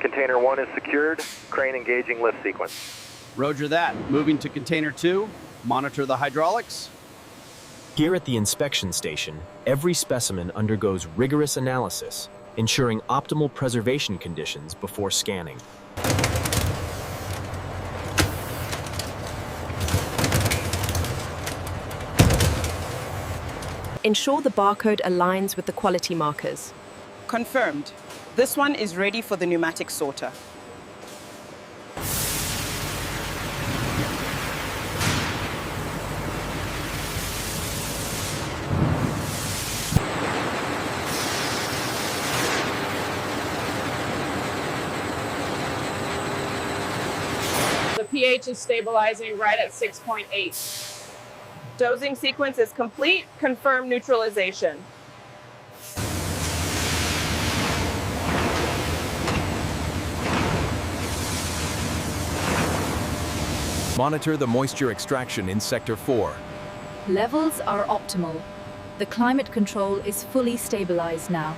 Container 1 is secured. Crane engaging lift sequence. Roger that. Moving to container 2. Monitor the hydraulics. Here at the inspection station, every specimen undergoes rigorous analysis, ensuring optimal preservation conditions before scanning. Ensure the barcode aligns with the quality markers. Confirmed. This one is ready for the pneumatic sorter. The pH is stabilizing right at 6.8. Dosing sequence is complete. Confirm neutralization. Monitor the moisture extraction in Sector 4. Levels are optimal. The climate control is fully stabilized now.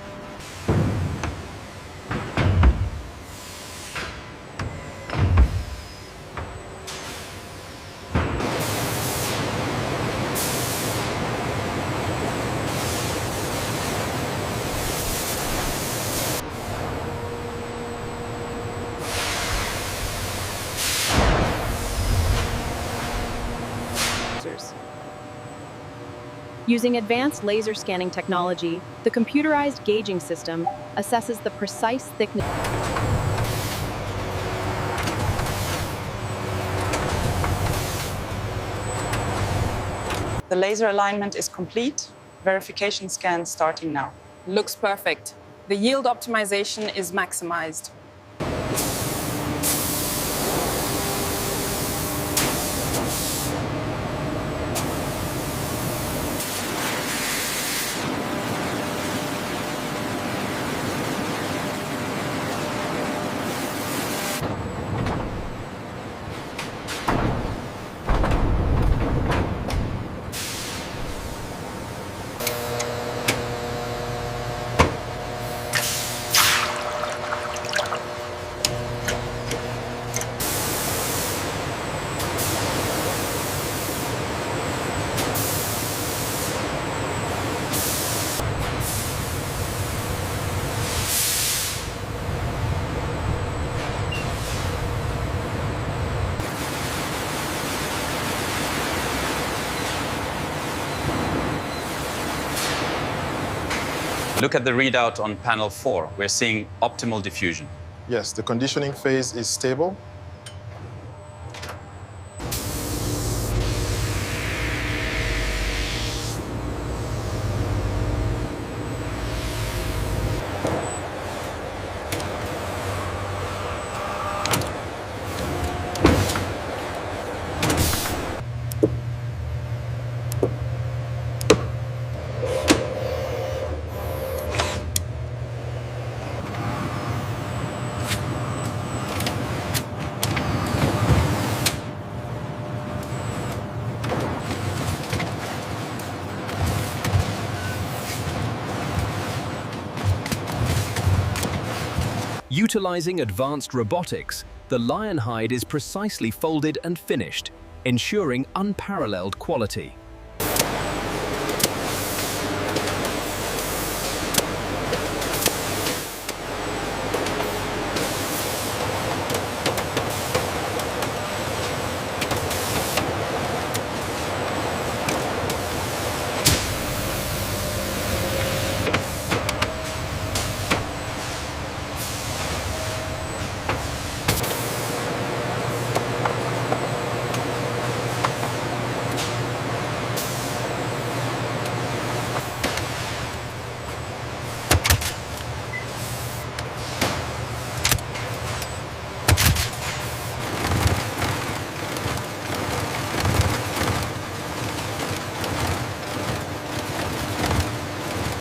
Using advanced laser scanning technology, the computerized gauging system assesses the precise thickness. The laser alignment is complete. Verification scan starting now. Looks perfect. The yield optimization is maximized. Look at the readout on panel 4. We're seeing optimal diffusion. Yes, the conditioning phase is stable. Utilizing advanced robotics, the lion hide is precisely folded and finished, ensuring unparalleled quality.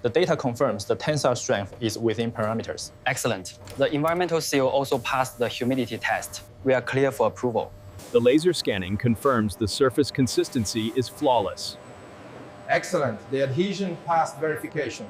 The data confirms the tensile strength is within parameters. Excellent. The environmental seal also passed the humidity test. We are clear for approval. The laser scanning confirms the surface consistency is flawless. Excellent. The adhesion passed verification.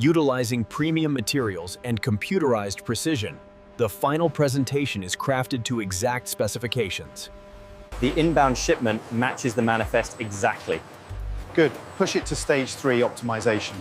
Utilizing premium materials and computerized precision, the final presentation is crafted to exact specifications. The inbound shipment matches the manifest exactly. Good. Push it to stage 3 optimization.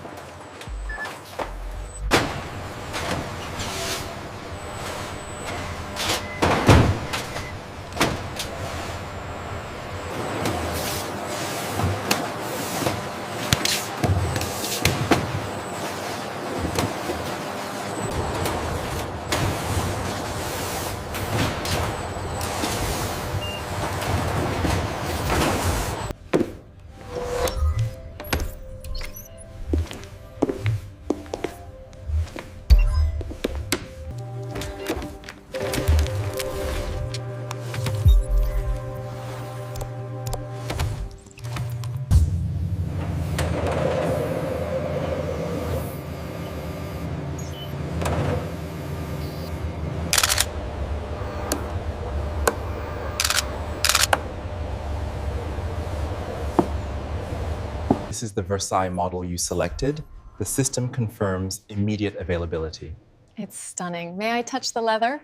This is the Versailles model you selected. The system confirms immediate availability. It's stunning. May I touch the leather?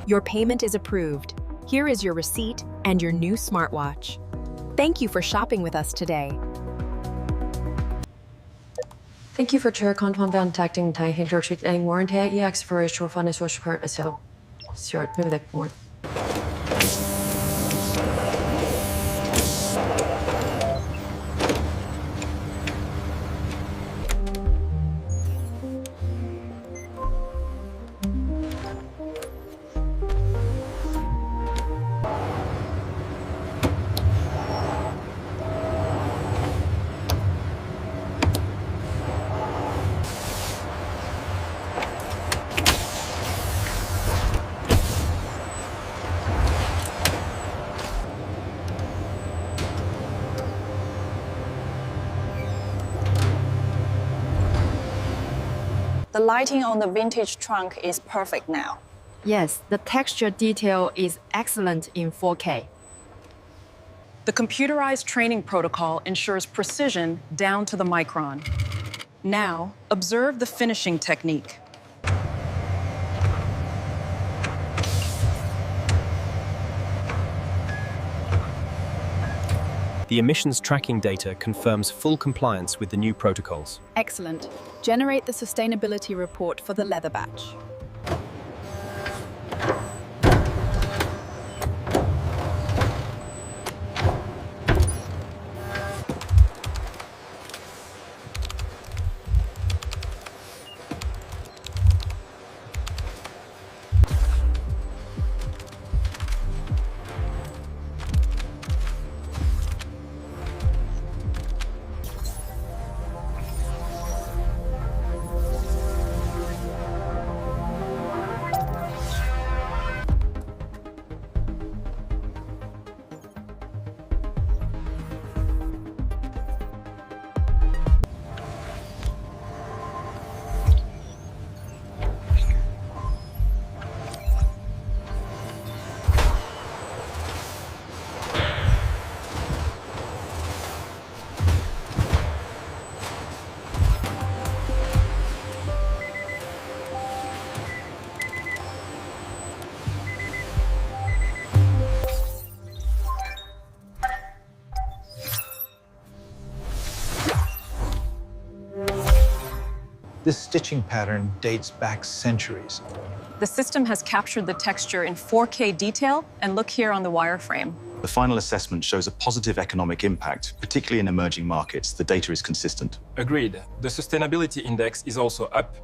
Your payment is approved. Here is your receipt and your new smartwatch. Thank you for shopping with us today. Thank you for contacting Thai Hydroxide and warranty EX for a short fund social part so short move that more. The lighting on the vintage trunk is perfect now. Yes, the texture detail is excellent in 4K. The computerized training protocol ensures precision down to the micron. Now, observe the finishing technique. The emissions tracking data confirms full compliance with the new protocols. Excellent. Generate the sustainability report for the leather batch. This stitching pattern dates back centuries. The system has captured the texture in 4K detail, and look here on the wireframe. The final assessment shows a positive economic impact, particularly in emerging markets. The data is consistent. Agreed. The sustainability index is also up.